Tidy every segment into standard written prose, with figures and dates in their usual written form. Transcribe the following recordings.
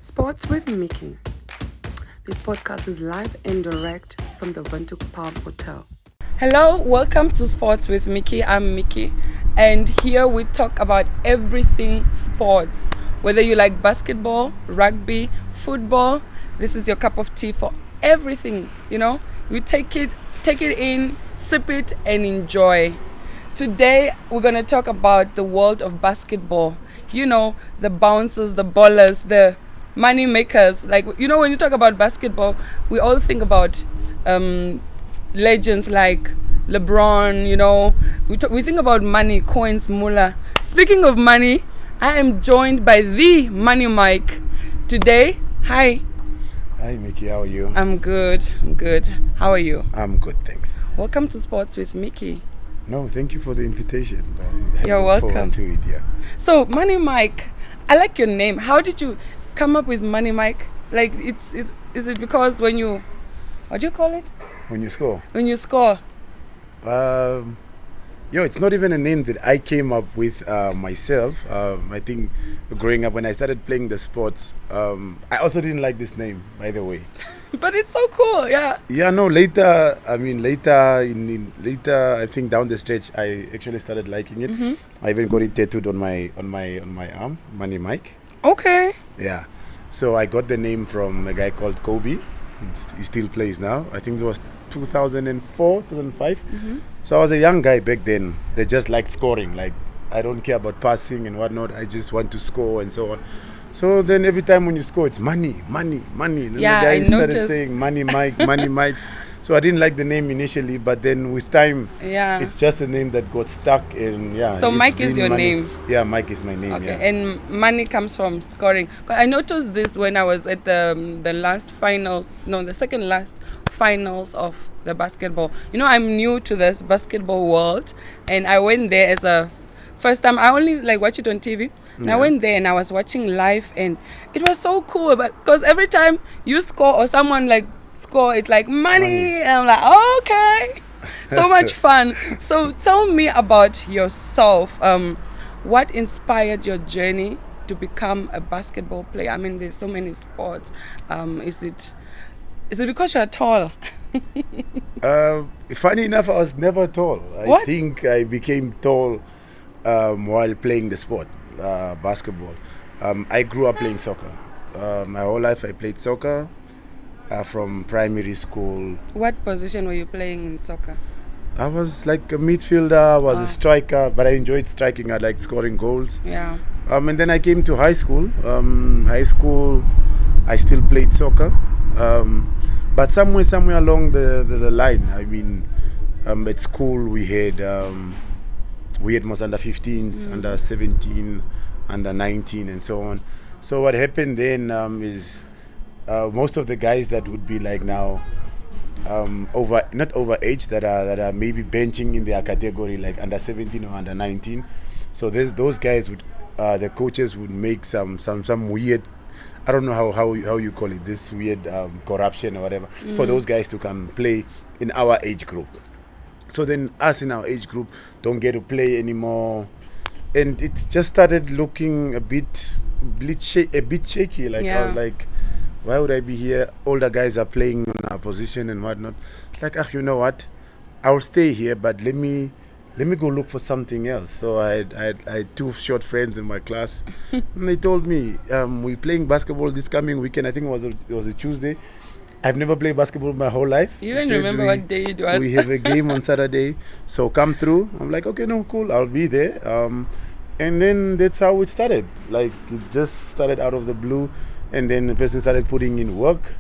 Sports with Mickey. This podcast is live and direct from the Windhoek Palm Hotel. Hello, welcome to Sports with Mickey. I'm Mickey, and here we talk about everything sports. Whether you like basketball, rugby, football, this is your cup of tea for everything. You know, we take it in, sip it, and enjoy. Today we're gonna talk about the world of basketball. You know, the bouncers, the ballers, the money makers. Like, you know, when you talk about basketball, we all think about legends like LeBron. You know, we think about money, coins, moolah. Speaking of money, I am joined by the Money Mike today. Hi. Hi Mickey, how are you? I'm good. How are you? I'm good, thanks. Welcome to Sports with Mickey. No, thank you for the invitation. You're welcome. To it, yeah. So, Money Mike, I like your name. How did you come up with Money Mike? Like, is it because what do you call it? When you score? When you score. It's not even a name that I came up with myself. I think growing up when I started playing the sports, I also didn't like this name, by the way. But it's so cool, yeah. Yeah, no. Later, I think down the stretch, I actually started liking it. Mm-hmm. I even got it tattooed on my arm, Money Mike. Okay. Yeah. So I got the name from a guy called Kobe. He still plays now. I think it was 2004, 2005. Mm-hmm. So I was a young guy back then. They just liked scoring. Like, I don't care about passing and whatnot. I just want to score and so on. So then every time when you score, it's money. And yeah, the guy I started noticed. saying Money Mike, Money Mike. So I didn't like the name initially, but then with time, it's just a name that got stuck. And yeah. So Mike is your money. name? Yeah, Mike is my name. Okay, yeah. and money comes from scoring. But I noticed this when I was at the second last finals of the basketball. You know, I'm new to this basketball world, and I went there as a first time. I only watch it on TV. And I went there and I was watching live, and it was so cool. But because every time you score or someone score, it's like money. And I'm like, oh, okay, so much fun. So tell me about yourself. What inspired your journey to become a basketball player? I mean, there's so many sports. Is it because you're tall? Funny enough, I was never tall. I think I became tall while playing the sport, basketball. I grew up playing soccer. My whole life I played soccer from primary school. What position were you playing in soccer? I was like a midfielder, I was a striker, but I enjoyed striking. I liked scoring goals. Yeah. And then I came to high school. I still played soccer. But somewhere along the line, I mean, at school we had most under 15s, under 17, under 19, and so on. So what happened then is most of the guys that would be like now not over age, that are maybe benching in their category, like under 17 or under 19. So those guys would the coaches would make some weird, I don't know how you call it, this weird corruption or whatever, for those guys to come play in our age group. So then us in our age group don't get to play anymore, and it just started looking a bit shaky. Like, I was like, why would I be here? Older guys are playing on our position and whatnot. It's like, you know what? I'll stay here, but let me go look for something else. So I had two short friends in my class, and they told me, we're playing basketball this coming weekend. I think it was a Tuesday. I've never played basketball my whole life. You don't remember what day it was? We have a game on Saturday, so come through. I'm like, okay, no, cool, I'll be there. And then that's how it started. Like, it just started out of the blue, and then the person started putting in work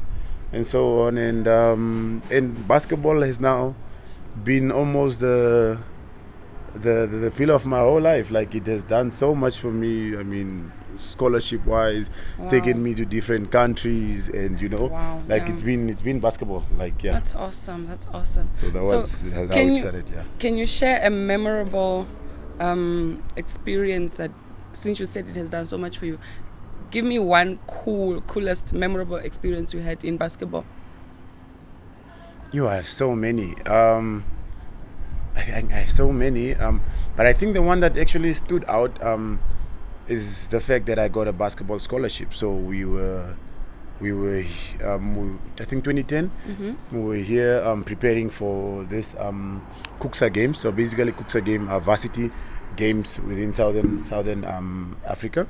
and so on. And basketball has now been almost the pillar of my whole life. Like, it has done so much for me. I mean, scholarship wise, taken me to different countries, and it's been basketball. That's awesome. So that was how it started. Yeah. Can you share a memorable experience that, since you said it has done so much for you, give me one coolest memorable experience you had in basketball? I have so many. I have so many, but I think the one that actually stood out is the fact that I got a basketball scholarship. So we were I think 2010. We were here preparing for this Kuksa Games. So basically, Kuksa Game are varsity games within southern Africa.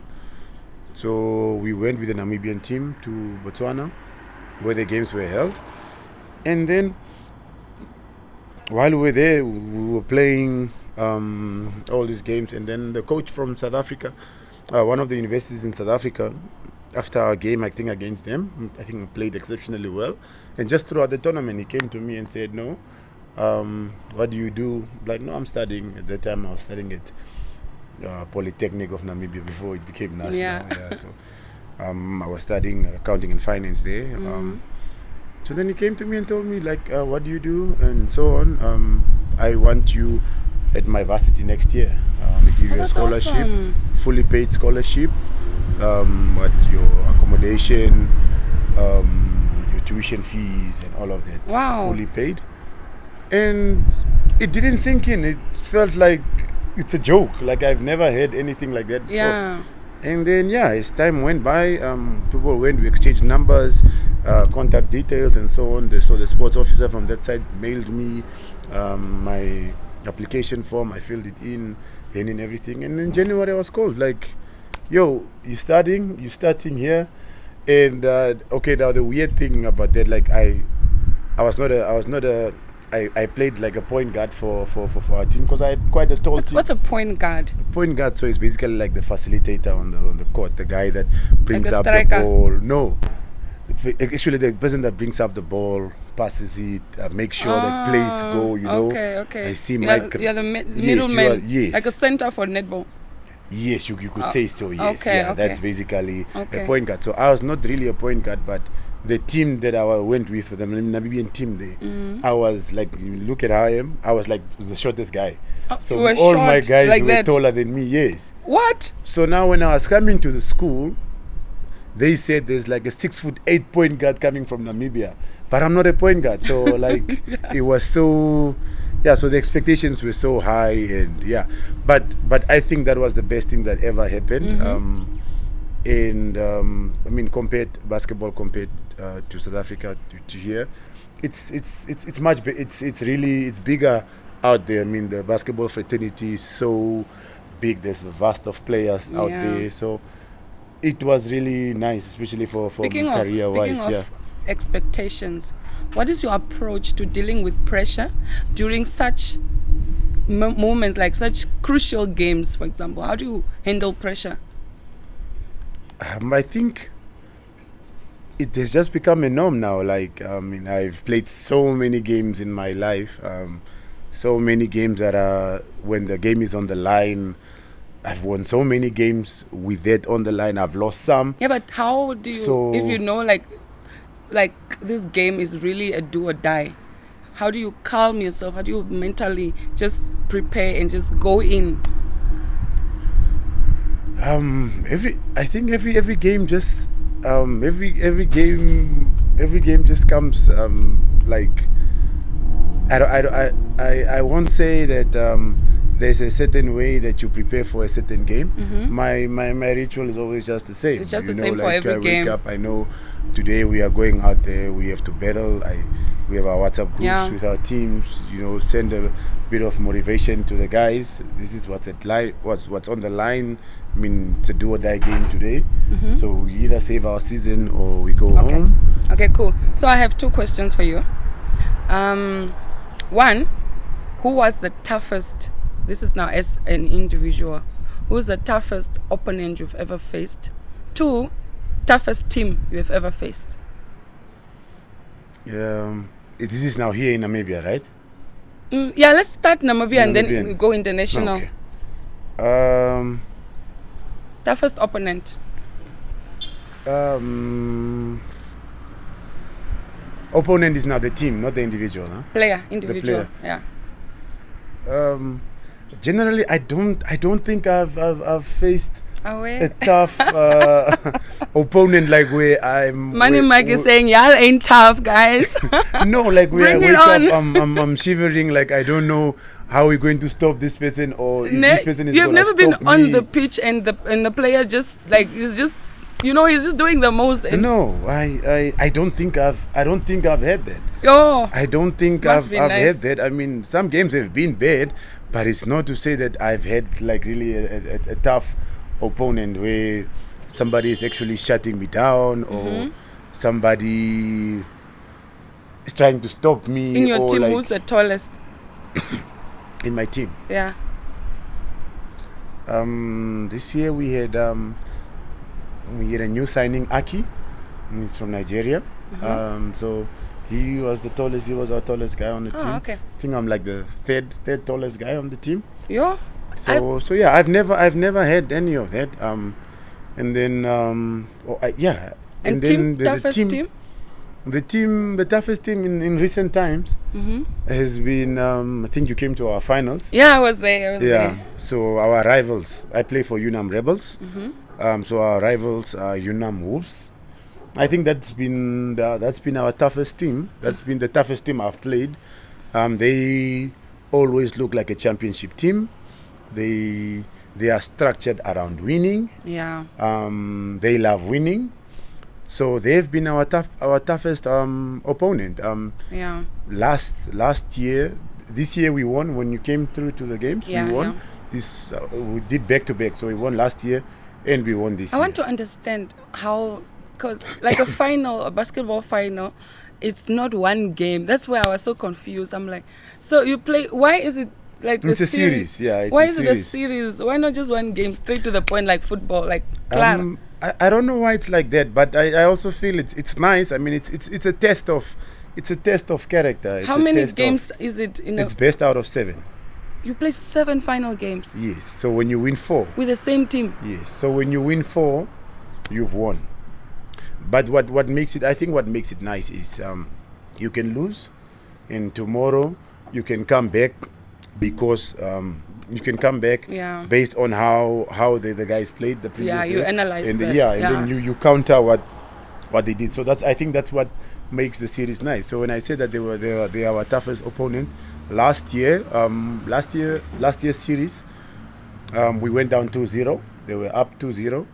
So we went with the Namibian team to Botswana, where the games were held, and then while we were there, we were playing all these games, and then the coach from South Africa, one of the universities in South Africa, after our game, I think against them, I think we played exceptionally well. And just throughout the tournament, he came to me and said, "No, what do you do?" Like, "No, I'm studying." At that time, I was studying at Polytechnic of Namibia before it became national. Yeah. So I was studying accounting and finance there. So then he came to me and told me, like, "What do you do?" and so on. "I want you at my varsity next year. I want to give you a scholarship, awesome. fully paid scholarship. What your accommodation, your tuition fees, and all of that, Wow. fully paid." And it didn't sink in. It felt like it's a joke. Like I've never heard anything like that before. Yeah. And then as time went by, people went, we exchanged numbers, contact details, and so on. So the sports officer from that side mailed me my application form. I filled it in everything. And in January I was called, like, "Yo, you starting here." And okay, now the weird thing about that, like I played like a point guard for our team because I had quite a tall team. What's a point guard? Point guard, so it's basically like the facilitator on the court, the guy that brings Like a up the striker? ball. No, actually the person that brings up the ball, passes it, makes sure that plays go. Okay. I see You're the middleman. Yes. Like a center for netball. Yes, you could say so. Yes, okay. That's basically Okay. a point guard. So I was not really a point guard, but the team that I went with, for the Namibian team, I was like, you look at how I am. I was like the shortest guy. You were all short my guys like were that? taller than me. Yes. What? So now when I was coming to the school, they said there's like a 6'8" point guard coming from Namibia, but I'm not a point guard. So like it was so. So the expectations were so high, and but I think that was the best thing that ever happened. I mean, basketball compared to South Africa to here, it's bigger out there. I mean, the basketball fraternity is so big. There's a vast of players out there, so it was really nice, especially for career wise. Speaking of expectations, what is your approach to dealing with pressure during such moments, like such crucial games, for example? How do you handle pressure? I think it has just become a norm now. Like, I mean, I've played so many games in my life, so many games that are when the game is on the line. I've won so many games with that on the line. I've lost some. Yeah, but how do you, if you know, like this game is really a do or die, how do you calm yourself? How do you mentally just prepare and just go in? I think every game just every game just comes like I won't say that there's a certain way that you prepare for a certain game. My ritual is always just the same. It's just the same for every game. I wake up, I know today we are going out there, we have to battle. We have our WhatsApp groups with our teams, send a bit of motivation to the guys. This is what's on the line. I mean, it's a do or die game today. So we either save our season or we go home. Okay, cool. So I have two questions for you. One, who was the toughest, this is now as an individual, who's the toughest opponent you've ever faced? Two, toughest team you have ever faced? This is now here in Namibia, right? Let's start Namibia and then we go international. Okay. Toughest opponent? Opponent is now the team, not the individual, huh? Individual. The player. Yeah. Generally, I don't think I've faced a tough opponent like where I'm. Mike is saying y'all ain't tough, guys. No, like where I Bring wake it up, I'm shivering. Like I don't know how are we going to stop this person, or if this person is You've going to never been stop on me? the pitch and the player just like he's just he's just doing the most. And No, I don't think I've had that. Oh, I don't think Must I've be had nice. that. I mean, some games have been bad, but it's not to say that I've had like really a tough opponent where somebody is actually shutting me down, or somebody is trying to stop me. in your or team, like who's the tallest? in my team. Yeah. This year we had a new signing, Aki. He's from Nigeria. So he was the tallest. He was our tallest guy on the team. Okay. I think I'm like the third tallest guy on the team. Yeah. So yeah, I've never had any of that. And then And then team the toughest team. the toughest team in recent times has been. I think you came to our finals. Yeah, I was there. Yeah. So our rivals. I play for Unam Rebels. So our rivals are Unam Wolves. I think that's been our toughest team. That's been the toughest team I've played. They always look like a championship team. They are structured around winning. Yeah. They love winning. So they've been our toughest opponent. Yeah. Last year, this year we won. When you came through to the games, Yeah, we won. yeah. This we did back to back. So we won last year, and we won this I year. want to understand how, because like a basketball final, it's not one game. That's why I was so confused. I'm like, so you play, why is it like It's the a series, yeah. It's why a is it a series. series? Why not just one game, straight to the point, like football, like claro? I don't know why it's like that, but I also feel it's nice. I mean, it's a test of character. It's How a many test of- games is it in a? It's best out of 7. You play 7 final games Yes. So when you win 4, with the same team. yes. So when you win 4, you've won. But what makes it? I think what makes it nice is you can lose, and tomorrow you can come back because you can come back Yeah. based on how the guys played the previous Yeah, day. you analyze and that. then you counter what they did. So I think that's what makes the series nice. So when I say that they are our toughest opponent, last year's series, we went down 2-0. They were up 2-0.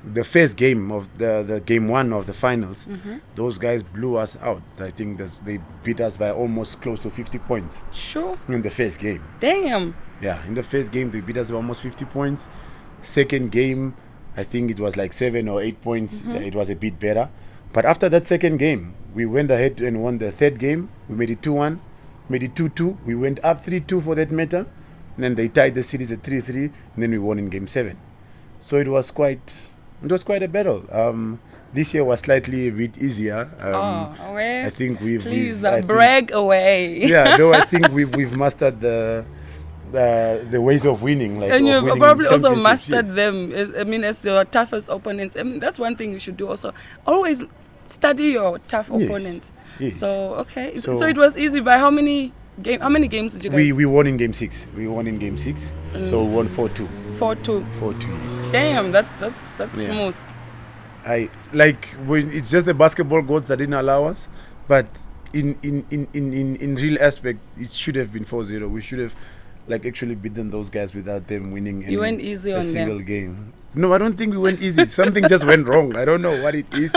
The first game of the game 1 of the finals, those guys blew us out. I think they beat us by almost close to 50 points Sure. in the first game. Damn. Yeah, in the first game they beat us by almost 50 points. Second game, I think it was like 7 or 8 points. It was a bit better. But after that second game, we went ahead and won the third game. We made it 2-1, made it 2-2. We went up 3-2 for that matter. And then they tied the series at 3-3, and then we won in game 7. So it was quite a battle. This year was slightly a bit easier. Away. I think Please I think- brag away. yeah, no, I think we've mastered the ways of winning. Like, And of you've winning probably also championships, mastered yes. them. As your toughest opponents. I mean, that's one thing you should do also. Always study your tough Yes, opponents. yes. So okay. So So- it was easy. By how many games did you guys? We won in game 6. We won in game 6. So we won 4-2. 4-2. 4-2, yes. Damn, that's Yeah. smooth. I like when it's just the basketball gods that didn't allow us, but in real aspect, it should have been 4-0. We should have like actually beaten those guys without them winning You went easy a on single them. game. No, I don't think we went easy. Something just went wrong. I don't know what it is,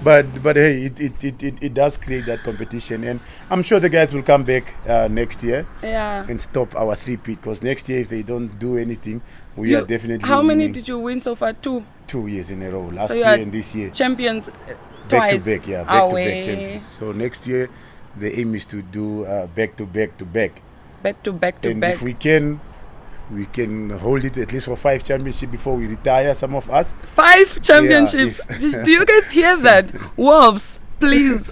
but hey, it does create that competition, and I'm sure the guys will come back next year Yeah. and stop our 3-peat, because next year if they don't do anything, we are definitely How many winning did you win so far? 2 2 years in a row. Last So you year are and this year. champions Back twice. to back, yeah, back to Away. back champions. So next year the aim is to do back to back to back. Back to back to And back. if we can hold it at least for 5 championships before we retire, some of us. 5 championships. if- Do you guys hear that? Wolves, please.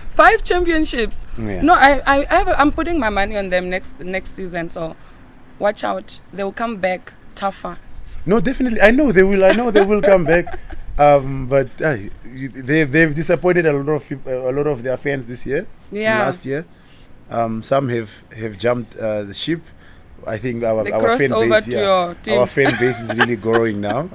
5 championships. Yeah. No, I'm putting my money on them next season. So watch out. They will come back tougher. No, definitely. I know they will come back. But they've disappointed a lot of people, a lot of their fans this year. Yeah. Last year, some have jumped the ship. I think our They fan crossed over base, to your team. our fan base is really growing now.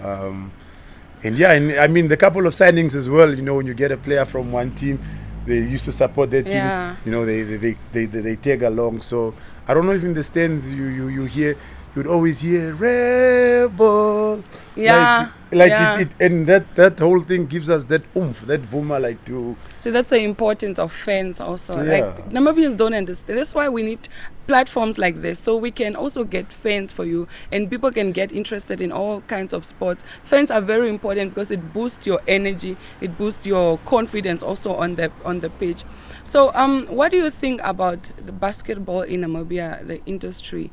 And I mean the couple of signings as well. You know, when you get a player from one team, they used to support their team. Yeah. You know, they tag along. So I don't know if in the stands you hear, you'd always hear rebels. Yeah. Like Yeah. it and that whole thing gives us that oomph, that vuma, like to. So that's the importance of fans also. Yeah. Like Namibians don't understand. That's why we need platforms like this, so we can also get fans for you, and people can get interested in all kinds of sports. Fans are very important because it boosts your energy, it boosts your confidence also on the pitch. So what do you think about the basketball in Namibia, the industry?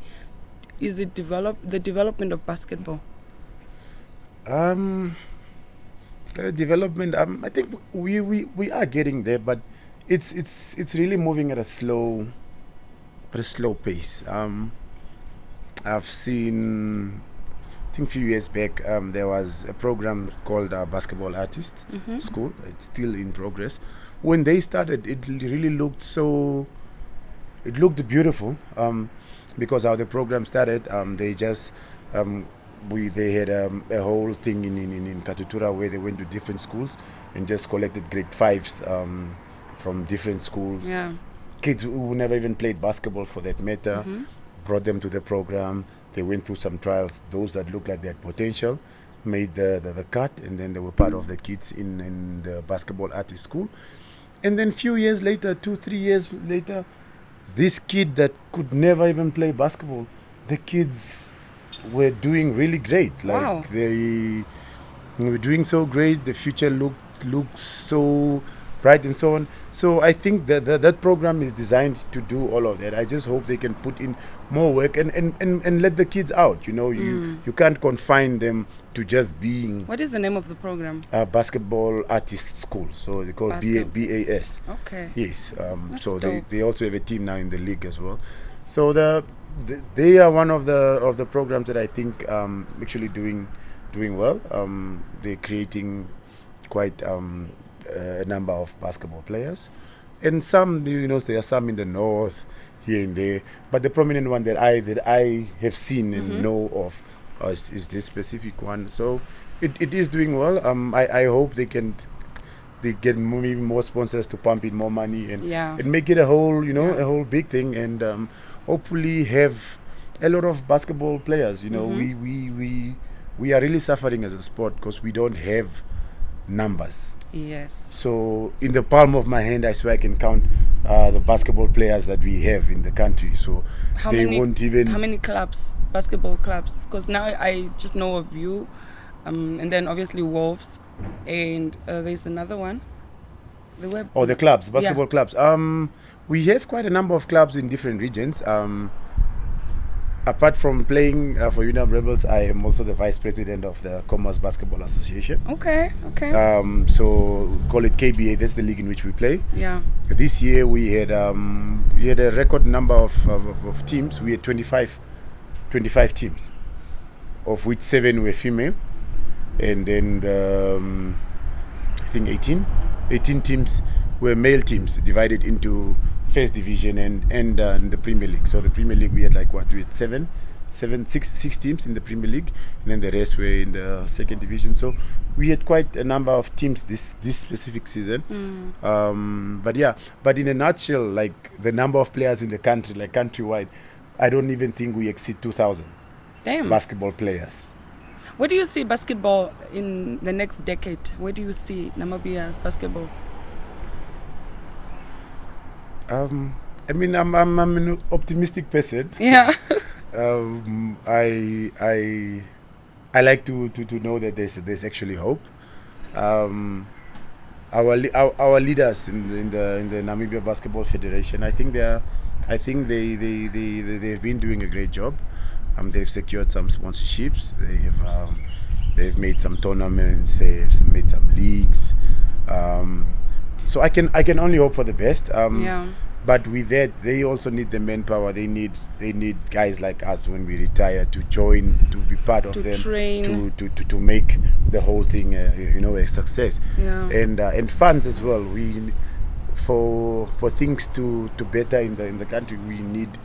Is it the development of basketball? Development. I think we are getting there, but it's really moving at a slow pace. I've seen, I think a few years back, there was a program called Basketball Artist School. It's still in progress. When they started, it really looked beautiful. Because how the program started, they just they had a whole thing in Katutura where they went to different schools and just collected grade 5s from different schools. Yeah. Kids who never even played basketball for that matter, brought them to the program. They went through some trials. Those that looked like they had potential made the cut, and then they were part of the kids in the basketball artist school. And then few years later, 2-3 years later, this kid that could never even play basketball, the kids were doing really great. Like Wow. they were doing so great. The future looks so bright and so on. So I think that program is designed to do all of that. I just hope they can put in more work and let the kids out. You know, you can't confine them to just being What is the name of the program? a basketball artist school. So they call it BAS. Okay. Yes. That's So dope. they also have a team now in the league as well. So they are one of the programs that I think actually doing well. They're creating quite a number of basketball players, and some, you know, there are some in the north here and there. But the prominent one that I have seen and know of is this specific one. So it is doing well. I hope they get maybe more sponsors to pump in more money and make it a whole, you know, a whole big thing, and hopefully have a lot of basketball players. You know, we are really suffering as a sport because we don't have numbers. Yes. So in the palm of my hand, I swear I can count the basketball players that we have in the country. So How many clubs, basketball clubs? Because now I just know of you, and then obviously Wolves, and there's another one. The clubs, basketball clubs. We have quite a number of clubs in different regions. Apart from playing for UNAM Rebels, I am also the vice president of the Commerce Basketball Association. Okay. So call it KBA. That's the league in which we play. Yeah. This year we had a record number of teams. We had 25 teams, of which 7 were female, and then I think 18 teams were male teams, divided into first division and the Premier League. So the Premier League, we had we had six teams in the Premier League, and then the rest were in the second division. So we had quite a number of teams this specific season. But in a nutshell, like the number of players in the country, like countrywide, I don't even think we exceed 2,000 basketball players. Where do you see basketball in the next decade? Where do you see Namibia's basketball? I mean, I'm an optimistic person. Yeah. I like to know that there's actually hope. Our leaders in the Namibia Basketball Federation, I think they've been doing a great job. They've secured some sponsorships. They've made some tournaments. They've made some leagues. So I can only hope for the best. But with that, they also need the manpower. They need guys like us when we retire to join, to be part of them, train, to make the whole thing a success. Yeah. And funds as well. We for things to better in the country, we need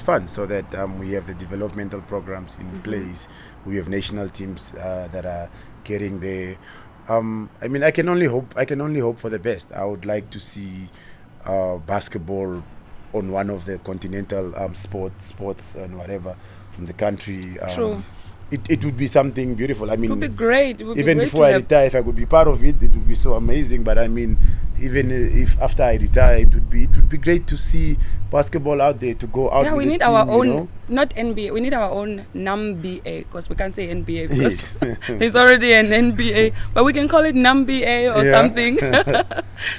funds so that we have the developmental programs in place. We have national teams that are getting there. I mean, I can only hope. I can only hope for the best. I would like to see basketball on one of the continental sports and whatever from the country. True. It would be something beautiful. I It would be mean, great. It would even be great before to I have. retire, if I could be part of it, it would be so amazing. But I mean, even if after I retire, it would be great to see basketball out there, to go out. Yeah, with we the need team, our own, you know? not NBA. We need our own NAMBA because we can't say NBA because Yes. it's already an NBA, but we can call it NAMBA or Yeah. something.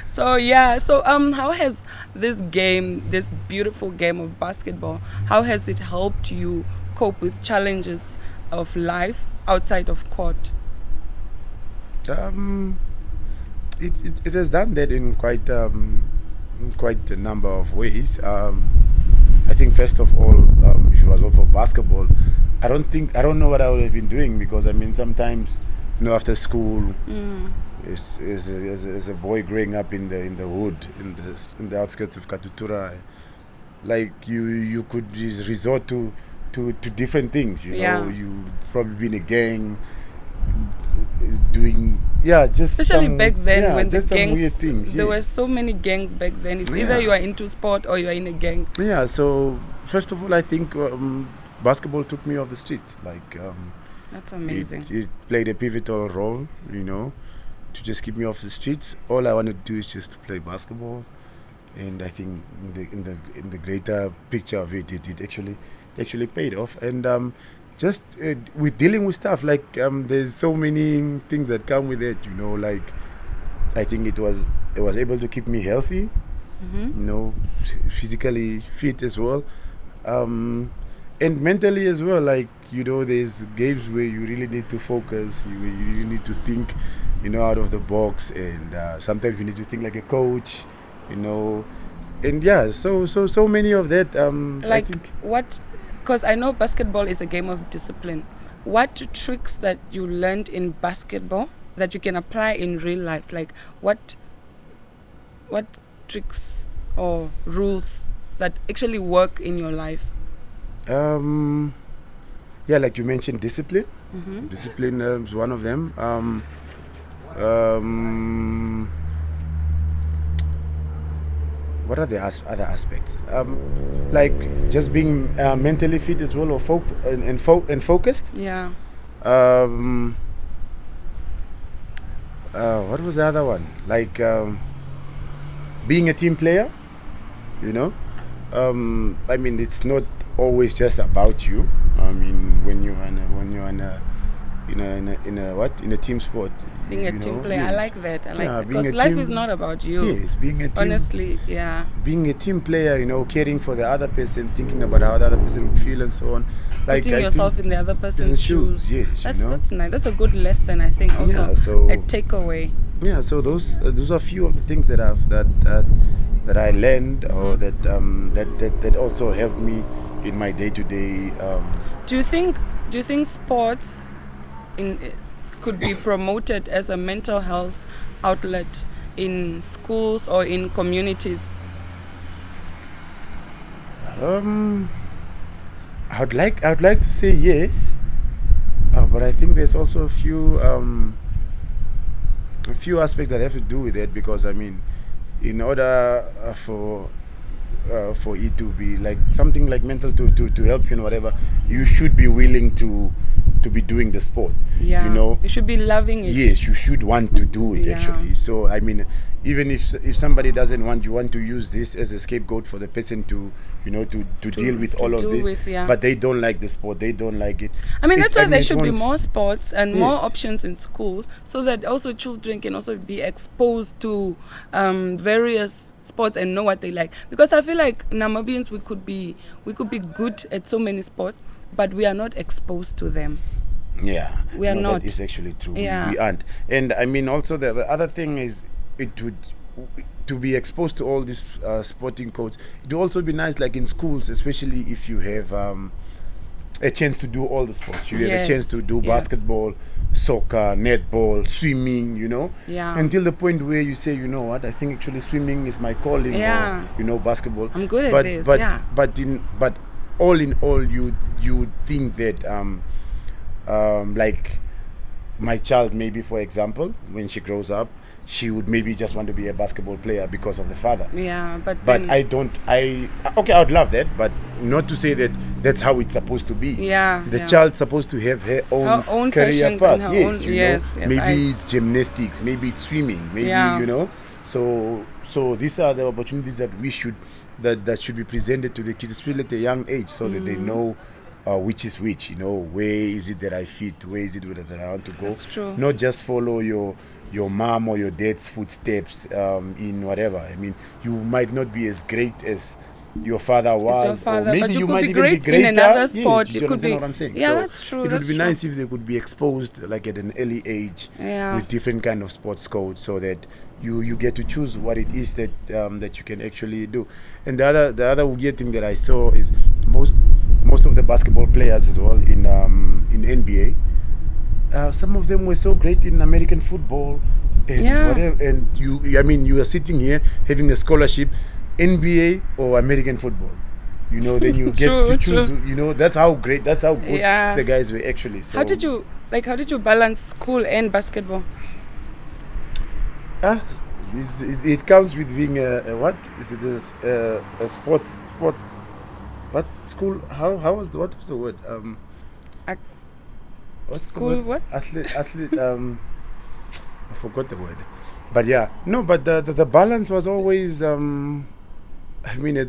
So yeah, so how has this game, this beautiful game of basketball, how has it helped you cope with challenges of life outside of court? It has done that in quite a number of ways. I think first of all, if it was not for basketball, I don't know what I would have been doing, because I mean sometimes, you know, after school, as a boy growing up in the hood, in the outskirts of Katutura, like you could resort to different things. You Yeah. know, you probably be in a gang, doing just Especially some, back then when the just some weird gangs, things. there were yes. so many gangs back then. It's either Yeah. you are into sport or you are in a gang. Yeah, so first of all, I think basketball took me off the streets. Like That's amazing. it played a pivotal role, you know, to just keep me off the streets. All I wanted to do is just to play basketball, and I think in the greater picture of it, it actually paid off. And just with dealing with stuff like there's so many things that come with it, you know. Like I think it was able to keep me healthy, you know, physically fit as well, and mentally as well. Like, you know, there's games where you really need to focus, you really need to think, you know, out of the box, and sometimes you need to think like a coach, you know. And yeah, so many of that. I Like think what? Because I know basketball is a game of discipline. What tricks that you learned in basketball that you can apply in real life? Like what tricks or rules that actually work in your life? yeah, like you mentioned, discipline. Discipline is one of them. What are the other aspects? Like just being mentally fit as well, or and focused. Yeah. What was the other one? Like being a team player. You know, I mean, it's not always just about you. I mean, when you're in a team sport, Being a you team know, player, I yes. like that. I like Yeah, that. being Because a life team- is not about you. Yes, being a team. Honestly, yeah. Being a team player, you know, caring for the other person, thinking about how the other person would feel and so on. Like Putting I yourself think- in the other person's shoes. yes, That's you know. that's nice. That's a good lesson, I think. Also, Yeah, so- a takeaway. Yeah, so those are a few of the things that I learned, or that also helped me in my day-to-day. Do you think sports could be promoted as a mental health outlet in schools or in communities? I'd like to say yes, but I think there's also a few aspects that have to do with it, because I mean, in order for it to be like something like mental to help you and whatever, you should be willing to be doing the sport. Yeah. You know. You should be loving it. Yes, you should want to do it, Yeah. actually. So I mean, even if somebody doesn't want, you want to use this as a scapegoat for the person to, you know, to deal with to all of deal this, with, yeah. but they don't like the sport, they don't like it. I mean, that's why there it should be won't- more sports and more Yes. options in schools, so that also children can also be exposed to various sports and know what they like. Because I feel like Namibians, we could be good at so many sports, but we are not exposed to them. Yeah, We are no, not. That is actually true. Yeah. We aren't. And I mean, also the other thing is, it would to be exposed to all these sporting codes. It would also be nice, like in schools, especially if you have a chance to do all the sports. You have Yes, a chance to do yes. basketball, soccer, netball, swimming. You know. Yeah. Until the point where you say, you know what, I think actually swimming is my calling. Yeah. Or, you know, basketball. I'm good at but, this, But yeah. but all in all, you would think that like my child, maybe for example, when she grows up, she would maybe just want to be a basketball player because of the father. Yeah, but I would love that, but not to say that that's how it's supposed to be. The child's supposed to have her own career path. Yes, maybe it's gymnastics, maybe it's swimming, maybe so these are the opportunities that that should be presented to the kids, especially at a young age, so that they know which is which, where is it that I fit, where is it that I want to go. That's true. Not just follow your mom or your dad's footsteps in whatever. I mean, you might not be as great as your father was, or maybe but you could might be even great be greater in another sport. Yes, you understand what I'm saying? Yeah, so that's true. It would be nice if they could be exposed like at an early age with different kind of sports codes, so that you get to choose what it is that that you can actually do. And the other weird thing that I saw is most of the basketball players as well in NBA. Some of them were so great in American football and whatever. And you are sitting here having a scholarship, NBA or American football. Then you get to choose. That's how good the guys were actually. So how did you balance school and basketball? It comes with being what is it? A sports. What school? What was the word? What's school? The word? What? Athlete. I forgot the word. But but the balance was always. At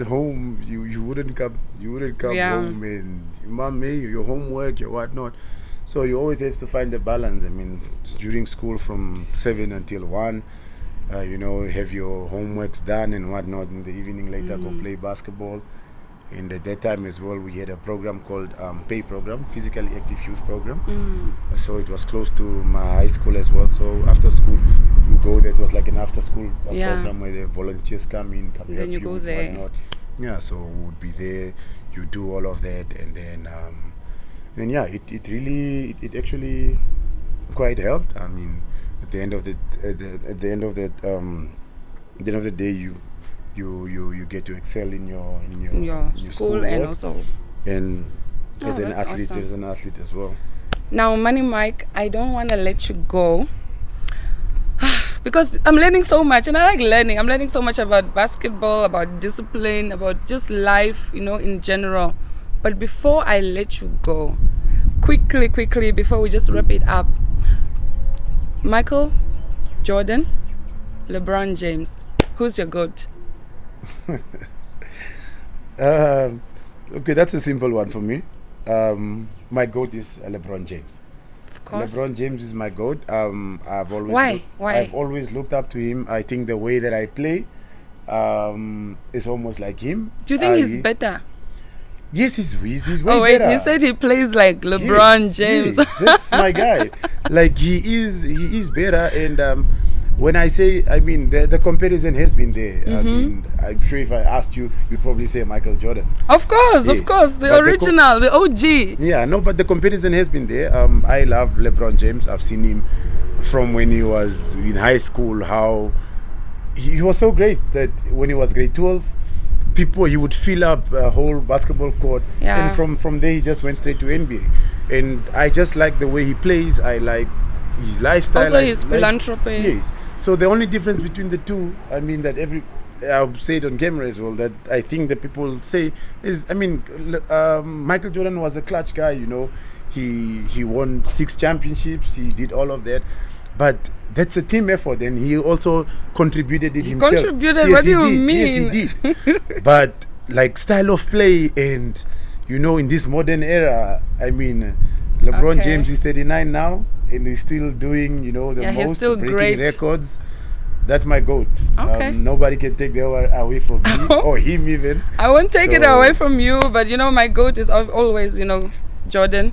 home you wouldn't come home, and your mom made your homework, your whatnot. So you always have to find the balance. During school from 7 until 1. Have your homeworks done and whatnot. In the evening later, go play basketball. And at that time as well, we had a program called PAY program, Physically Active Youth Program. So it was close to my high school as well. So after school, you go there. It was like an after school program where the volunteers come help you go with there. whatnot. Yeah, so we would be there. You do all of that, and then it actually quite helped. At the end of the day, you get to excel in your school and also as an awesome. athlete as well. Now, Money Mike, I don't want to let you go because I'm learning so much, and I like learning. I'm learning so much about basketball, about discipline, about just life, in general. But before I let you go, quickly, before we just wrap it up, Michael Jordan, LeBron James, who's your GOAT? Okay, that's a simple one for me. My GOAT is LeBron James. Of course. LeBron James is my GOAT. Why? I've always looked up to him. I think the way that I play is almost like him. Do you think he's better? Yes, he's way better. Oh wait, he said he plays like LeBron James. Yes, that's my guy. Like he is better, and when I say, the comparison has been there. I'm sure if I asked you, you'd probably say Michael Jordan. Of course, the original, the OG. Yeah, no, but the comparison has been there. I love LeBron James. I've seen him from when he was in high school. How he was so great that when he was grade 12, he would fill up a whole basketball court. Yeah. And from there, he just went straight to NBA. And I just like the way he plays. I like his lifestyle. Also his philanthropy. Yes. So the only difference between the two, I'll say it on camera as well, that I think that people say is, Michael Jordan was a clutch guy, he won 6 championships, he did all of that, but that's a team effort, and he also contributed it himself. Contributed? What do you mean? Yes, he did. But like style of play and, in this modern era, LeBron James is 39 now, and he's still doing, he's still breaking great records. That's my GOAT. Okay. Nobody can take the away from me or him even. I won't take it away from you, but my GOAT is always, Jordan.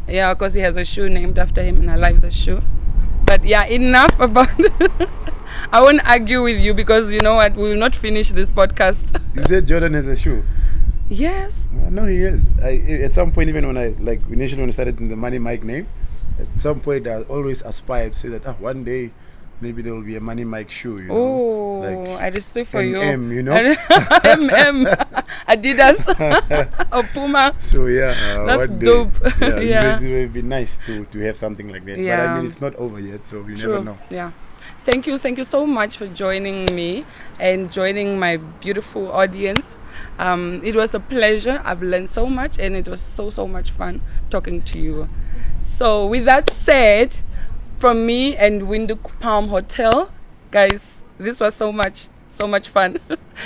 Yeah, because he has a shoe named after him, and I like the shoe. But yeah, enough about I won't argue with you because you know what, we will not finish this podcast. You said Jordan has a shoe. Yes. No, he is. At some point, even when initially when I started in the Money Mike name, at some point I always aspired to say that one day maybe there will be a Money Mike shoe. Oh, I just say for you. MM, MM. Adidas or Puma. So yeah, That's one day, dope. Yeah, Yeah. it would be nice to have something like that. But Yeah. I mean, it's not over yet, so you True. never know. Yeah. Thank you so much for joining me and joining my beautiful audience. It was a pleasure. I've learned so much, and it was so much fun talking to you. So with that said, from me and Windhoek Palm Hotel, guys, this was so much fun.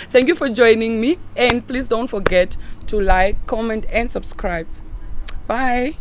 Thank you for joining me, and please don't forget to like, comment, and subscribe. Bye.